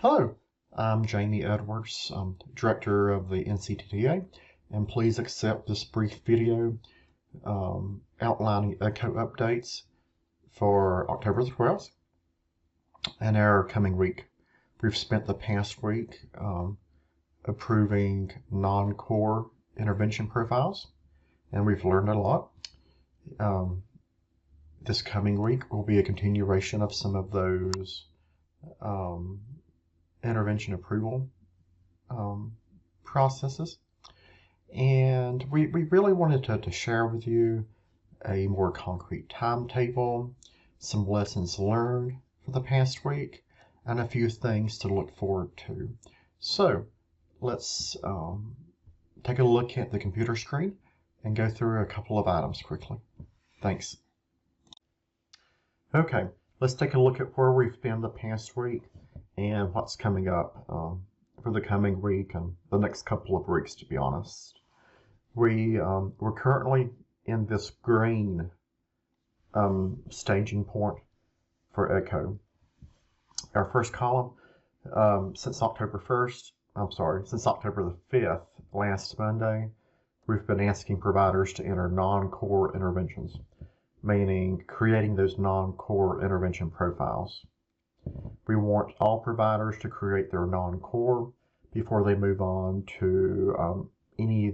Hello, I'm Jamie Edwards, Director of the NCTTA, and please accept this brief video outlining Ecco updates for October the 12th and our coming week. We've spent the past week approving non-core intervention profiles, and we've learned a lot. This coming week will be a continuation of some of those intervention approval processes. And we really wanted to share with you a more concrete timetable, some lessons learned for the past week, and a few things to look forward to. So let's take a look at the computer screen and go through a couple of items quickly. Thanks. Okay, let's take a look at where we've been the past week and what's coming up for the coming week and the next couple of weeks, to be honest. We're currently in this green staging point for Ecco. Our first column, since October the 5th, last Monday, we've been asking providers to enter non-core interventions, meaning creating those non-core intervention profiles. We want all providers to create their non-core before they move on to any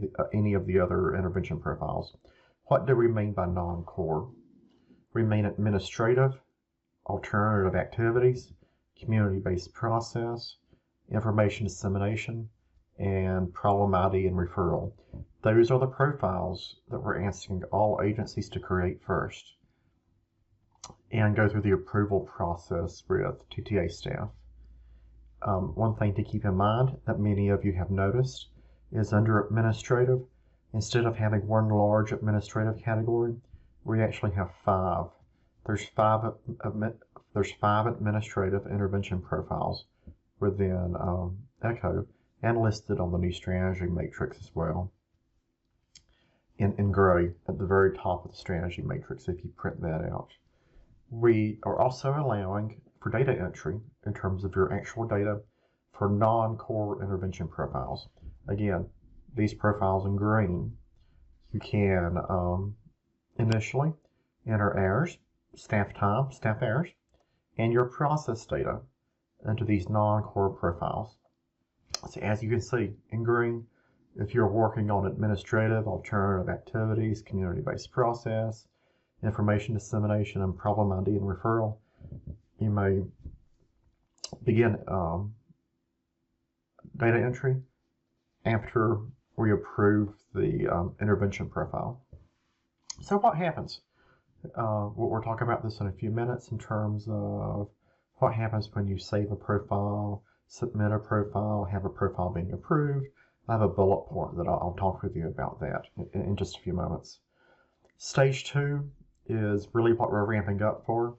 of the other intervention profiles. What do we mean by non-core? We mean administrative, alternative activities, community-based process, information dissemination, and problem ID and referral. Those are the profiles that we're asking all agencies to create first and go through the approval process with TTA staff. One thing to keep in mind that many of you have noticed is under administrative, instead of having one large administrative category, we actually have 5. There's five administrative intervention profiles within Ecco and listed on the new strategy matrix as well. In gray at the very top of the strategy matrix if you print that out. We are also allowing for data entry in terms of your actual data for non-core intervention profiles. Again, these profiles in green, you can initially enter hours, staff time, staff hours, and your process data into these non-core profiles. So as you can see in green, if you're working on administrative, alternative activities, community-based process, information dissemination, and problem ID and referral, you may begin data entry after we approve the intervention profile. So what happens? We'll talk about this in a few minutes in terms of what happens when you save a profile, submit a profile, have a profile being approved. I have a bullet point that I'll talk with you about that in just a few moments. Stage 2 is really what we're ramping up for.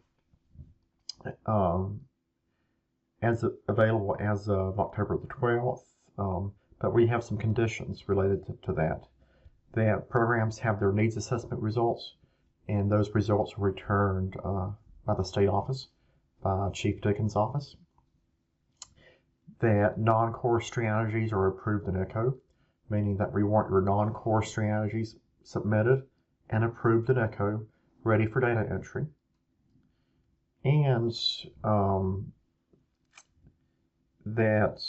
Available as of October the 12th, but we have some conditions related to that. That programs have their needs assessment results, and those results are returned by the state office, by Chief Dickens' office. That non-core strategies are approved in Ecco, meaning that we want your non-core strategies submitted and approved in Ecco, ready for data entry. And that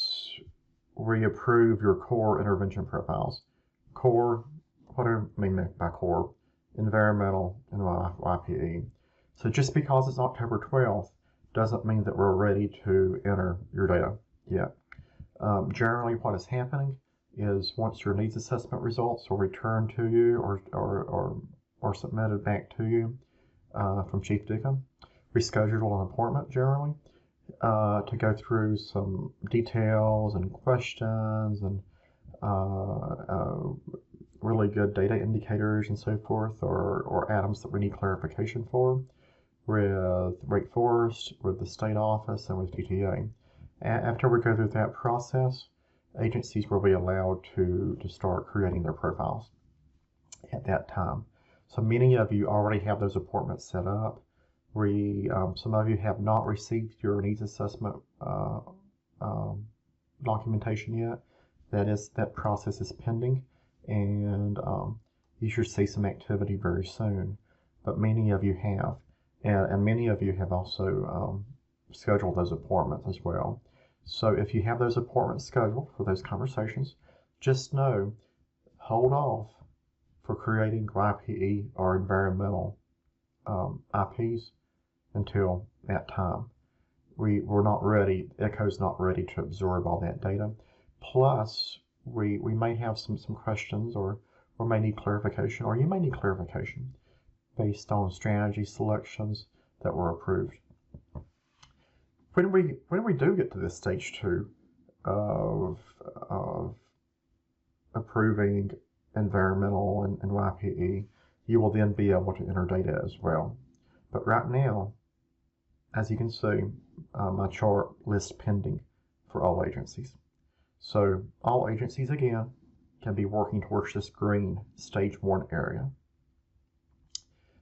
we approve your core intervention profiles. Core, what do I mean by core? Environmental and YPE. So just because it's October 12th doesn't mean that we're ready to enter your data yet. Generally what is happening is once your needs assessment results are returned to you or submitted back to you from Chief Dickens, we schedule an appointment generally to go through some details and questions and really good data indicators and so forth, or items that we need clarification for with Wake Forest, with the state office, and with TTA. After we go through that process, agencies will be allowed to start creating their profiles at that time. So many of you already have those appointments set up. Some of you have not received your needs assessment documentation yet. That process is pending, and you should see some activity very soon. But many of you have, and many of you have also scheduled those appointments as well. So if you have those appointments scheduled for those conversations, just know, hold off for creating YPE or environmental IPs until that time. We're not ready, Ecco's not ready to absorb all that data. Plus, we may have some questions or may need clarification, or you may need clarification based on strategy selections that were approved. When we do get to this stage 2 of approving environmental and YPE, you will then be able to enter data as well. But right now, as you can see, my chart lists pending for all agencies. So all agencies, again, can be working towards this green stage 1 area.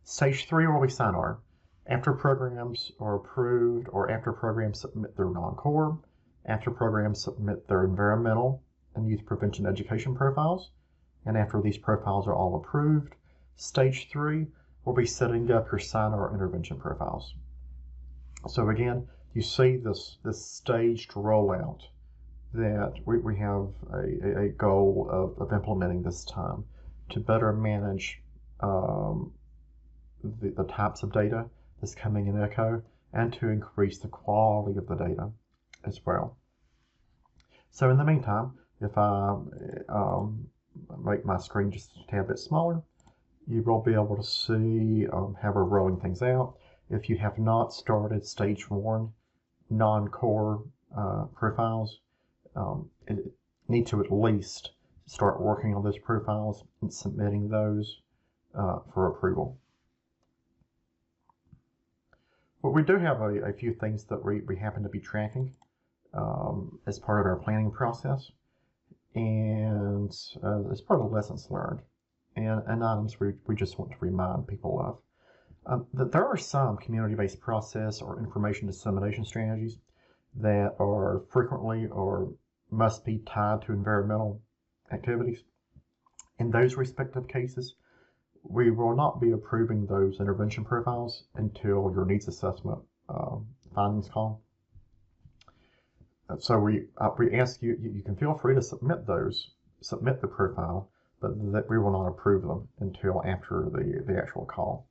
Stage 3 will be SINAR. After programs are approved, or after programs submit their non-core, after programs submit their environmental and youth prevention education profiles, and after these profiles are all approved, stage 3 will be setting up your SINAR intervention profiles. So again, you see this staged rollout that we have a goal of implementing this time to better manage the types of data that's coming in Ecco, and to increase the quality of the data as well. So in the meantime, if I make my screen just a tad bit smaller, you will be able to see how we're rolling things out. If you have not started stage 1 non-core profiles, need to at least start working on those profiles and submitting those for approval. But we do have a few things that we happen to be tracking as part of our planning process, and as part of lessons learned, and items we just want to remind people of. That there are some community-based process or information dissemination strategies that are frequently or must be tied to environmental activities. In those respective cases, we will not be approving those intervention profiles until your needs assessment findings call. So we ask you, you can feel free to submit the profile, but that we will not approve them until after the actual call.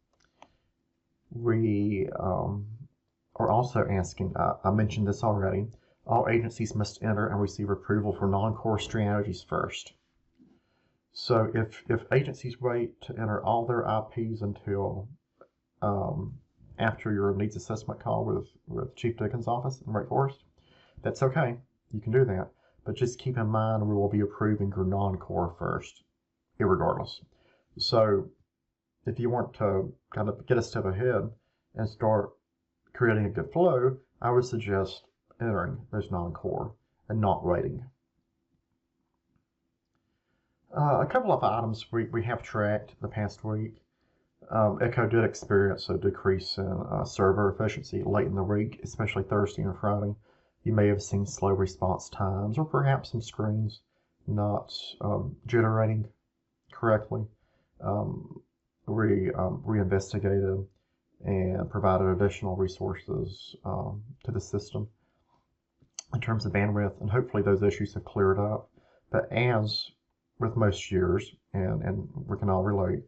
We are also asking, I mentioned this already, all agencies must enter and receive approval for non-core strategies first. So if agencies wait to enter all their IPs until after your needs assessment call with Chief Dickens' office in Wake Forest, that's okay. You can do that. But just keep in mind we will be approving your non-core first, irregardless. So if you want to kind of get a step ahead and start creating a good flow, I would suggest entering those non-core and not waiting. A couple of items we have tracked the past week. Ecco did experience a decrease in server efficiency late in the week, especially Thursday and Friday. You may have seen slow response times, or perhaps some screens not generating correctly. We investigated and provided additional resources to the system in terms of bandwidth, and hopefully those issues have cleared up. But as with most years, and we can all relate,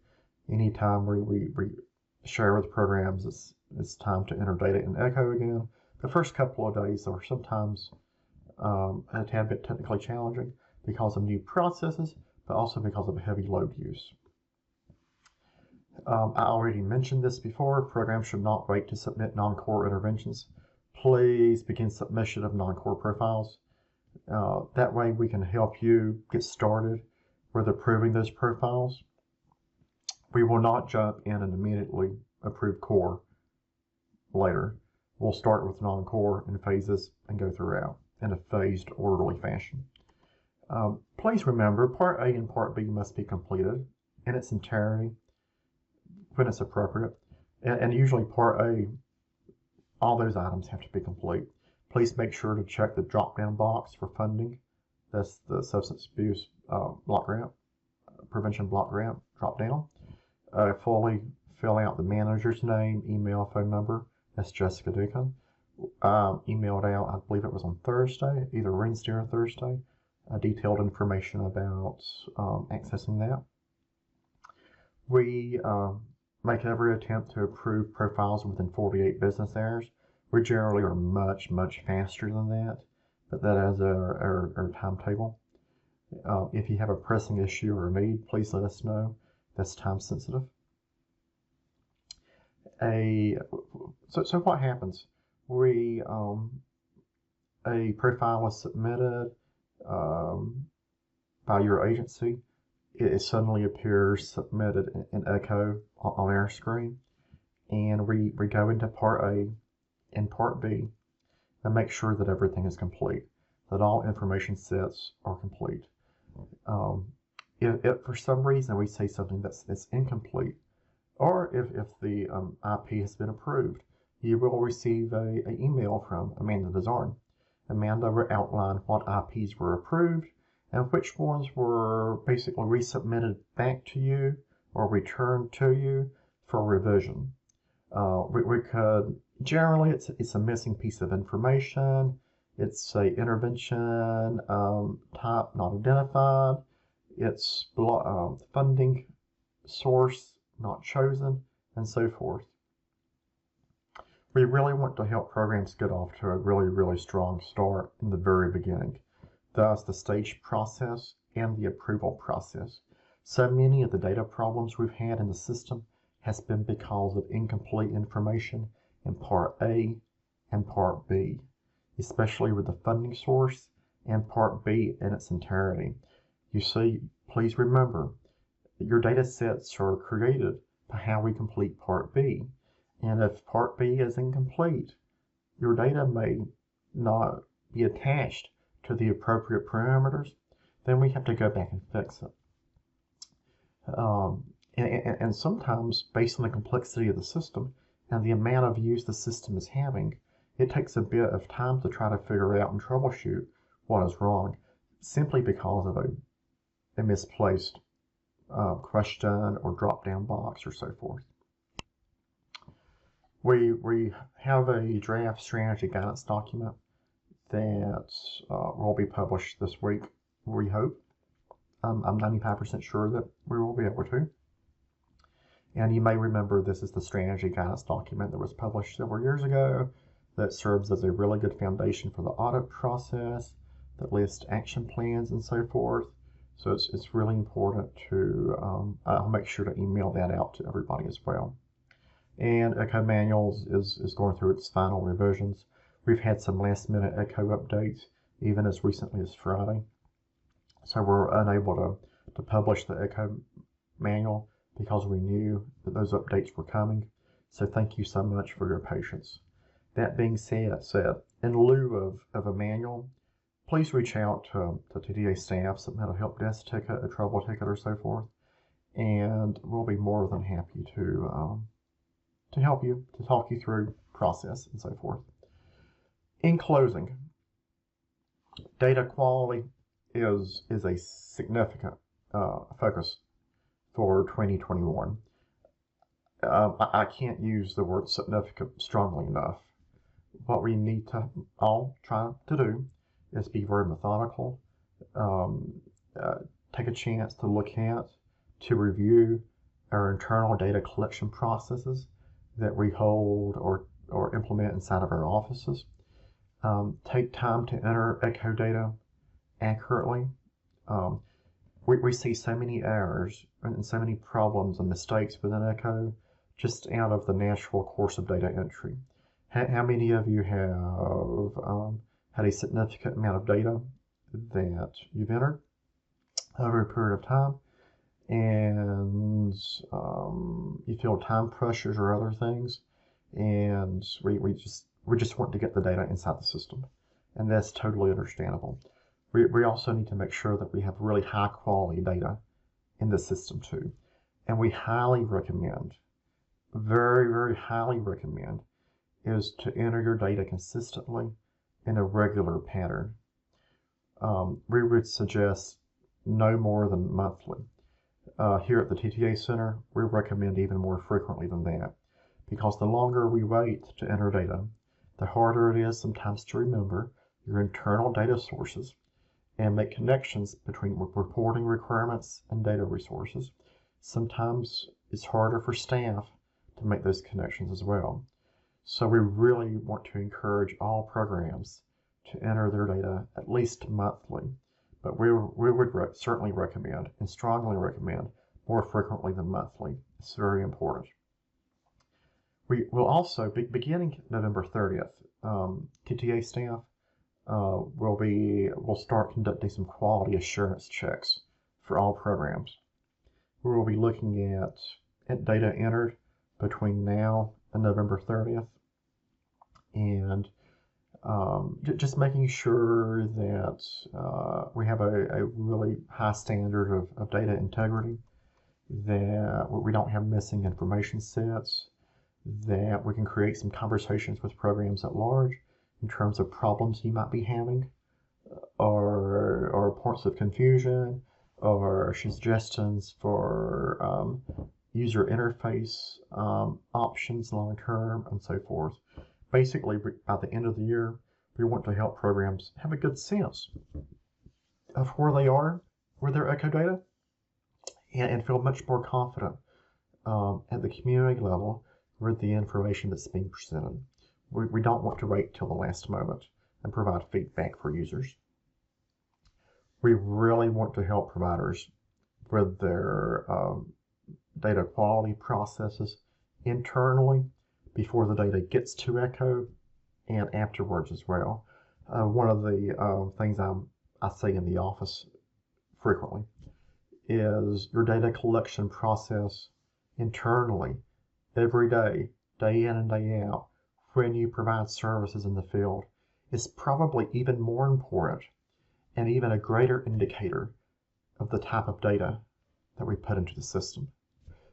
anytime we share with programs, it's time to enter data in Ecco again. The first couple of days are sometimes a tad bit technically challenging because of new processes, but also because of heavy load use. I already mentioned this before. Programs should not wait to submit non-core interventions. Please begin submission of non-core profiles. That way we can help you get started with approving those profiles. We will not jump in and immediately approve core later. We'll start with non-core in phases and go throughout in a phased, orderly fashion. Please remember, Part A and Part B must be completed in its entirety when it's appropriate. And usually Part A, all those items have to be complete. Please make sure to check the drop-down box for funding. That's the substance abuse block grant, prevention block grant drop-down. Fully fill out the manager's name, email, phone number. That's Jessica Deacon. Emailed out, I believe it was on Thursday, either Wednesday or Thursday, detailed information about accessing that. We make every attempt to approve profiles within 48 business hours. We generally are much, much faster than that, but that is our timetable. If you have a pressing issue or need, please let us know. That's time sensitive. So what happens? A profile is submitted by your agency. It suddenly appears submitted in Ecco on our screen, and we go into Part A and Part B and make sure that everything is complete, that all information sets are complete. If for some reason we say something that's incomplete, or if the IP has been approved, you will receive an email from Amanda Dezarn. Amanda will outline what IPs were approved and which ones were basically resubmitted back to you or returned to you for revision. We could, generally it's a missing piece of information, it's a intervention type not identified, it's funding source not chosen, and so forth. We really want to help programs get off to a really, really strong start in the very beginning. Thus, the stage process and the approval process. So many of the data problems we've had in the system has been because of incomplete information in Part A and Part B, especially with the funding source and Part B in its entirety. You see, please remember that your data sets are created by how we complete Part B. And if Part B is incomplete, your data may not be attached to the appropriate parameters, then we have to go back and fix it. And sometimes, based on the complexity of the system and the amount of use the system is having, it takes a bit of time to try to figure out and troubleshoot what is wrong, simply because of a misplaced question or drop-down box or so forth. We have a draft strategy guidance document that will be published this week, we hope. I'm 95% sure that we will be able to. And you may remember this is the strategy guidance document that was published several years ago that serves as a really good foundation for the audit process, that lists action plans and so forth. So it's really important to, I'll make sure to email that out to everybody as well. And Ecco Manuals is going through its final revisions. We've had some last minute Ecco updates, even as recently as Friday. So we're unable to publish the Ecco Manual because we knew that those updates were coming. So thank you so much for your patience. That being said, in lieu of a manual, please reach out to TDA staff, submit a help desk ticket, a trouble ticket, or so forth, and we'll be more than happy to help you, to talk you through process and so forth. In closing, data quality is a significant focus for 2021. I can't use the word significant strongly enough. What we need to all try to do is be very methodical, take a chance to look at, to review our internal data collection processes that we hold or implement inside of our offices. Take time to enter Ecco data accurately. We see so many errors and so many problems and mistakes within Ecco just out of the natural course of data entry. How many of you have had a significant amount of data that you've entered over a period of time, and you feel time pressures or other things, and we just want to get the data inside the system, and that's totally understandable. We also need to make sure that we have really high quality data in the system too, and we highly recommend, very, very highly recommend, is to enter your data consistently in a regular pattern. We would suggest no more than monthly. Here at the TTA Center, we recommend even more frequently than that, because the longer we wait to enter data, the harder it is sometimes to remember your internal data sources and make connections between reporting requirements and data resources. Sometimes it's harder for staff to make those connections as well. So we really want to encourage all programs to enter their data at least monthly, but we would certainly recommend and strongly recommend more frequently than monthly. It's very important. We will also, beginning November 30th, TTA staff will start conducting some quality assurance checks for all programs. We will be looking at data entered between now and November 30th, and just making sure that we have a really high standard of data integrity, that we don't have missing information sets, that we can create some conversations with programs at large in terms of problems you might be having, or points of confusion, or suggestions for user interface options long term, and so forth. Basically, by the end of the year, we want to help programs have a good sense of where they are with their Ecco data, and feel much more confident at the community level with the information that's being presented. We don't want to wait till the last moment and provide feedback for users. We really want to help providers with their data quality processes internally before the data gets to Ecco and afterwards as well. One of the things I say in the office frequently is your data collection process internally every day, day in and day out, when you provide services in the field, is probably even more important and even a greater indicator of the type of data that we put into the system.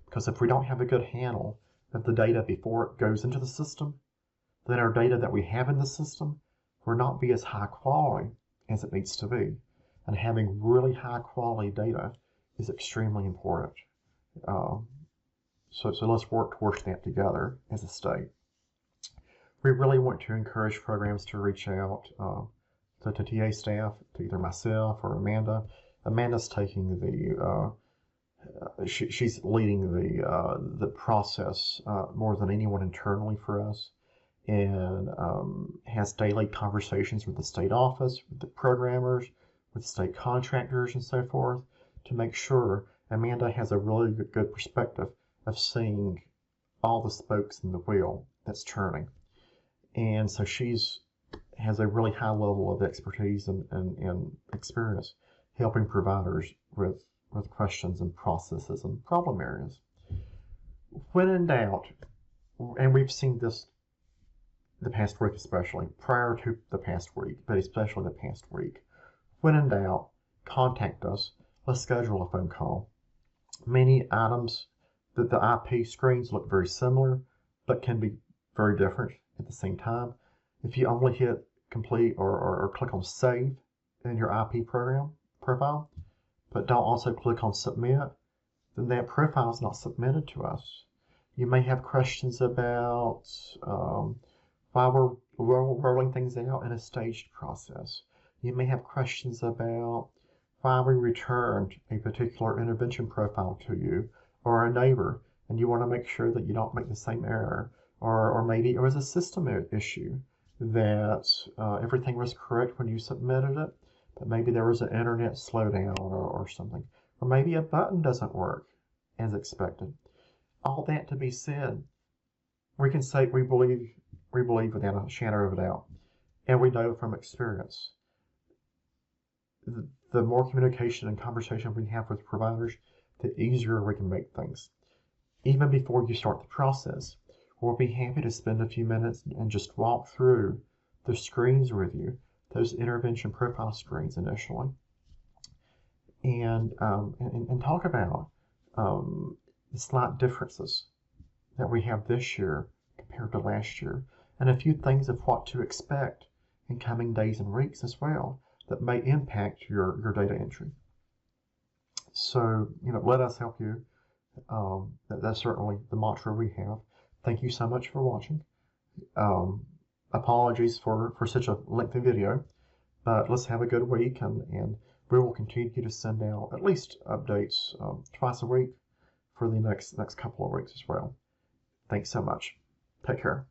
Because if we don't have a good handle of the data before it goes into the system, then our data that we have in the system will not be as high quality as it needs to be. And having really high quality data is extremely important. So let's work towards that together as a state. We really want to encourage programs to reach out to TA staff, to either myself or Amanda. Amanda's taking she's leading the process more than anyone internally for us, and has daily conversations with the state office, with the programmers, with state contractors, and so forth, to make sure Amanda has a really good perspective of seeing all the spokes in the wheel that's turning. And so has a really high level of expertise and experience helping providers with questions and processes and problem areas. When in doubt, and we've seen this the past week especially, prior to the past week, but especially the past week, when in doubt, contact us. Let's schedule a phone call. Many items that the IP screens look very similar, but can be very different at the same time. If you only hit complete or click on save in your IP profile, but don't also click on submit, then that profile is not submitted to us. You may have questions about why we're rolling things out in a staged process. You may have questions about why we returned a particular intervention profile to you or a neighbor, and you want to make sure that you don't make the same error. Or maybe it was a system issue that everything was correct when you submitted it, but maybe there was an internet slowdown or something. Or maybe a button doesn't work as expected. All that to be said, we can say we believe without a shadow of a doubt, and we know from experience, the more communication and conversation we have with providers, the easier we can make things. Even before you start the process, we'll be happy to spend a few minutes and just walk through the screens with you, those intervention profile screens initially, and talk about the slight differences that we have this year compared to last year, and a few things of what to expect in coming days and weeks as well that may impact your data entry. So, let us help you. That's certainly the mantra we have. Thank you so much for watching. Apologies for such a lengthy video, but let's have a good week, and we will continue to send out at least updates twice a week for the next couple of weeks as well. Thanks so much. Take care.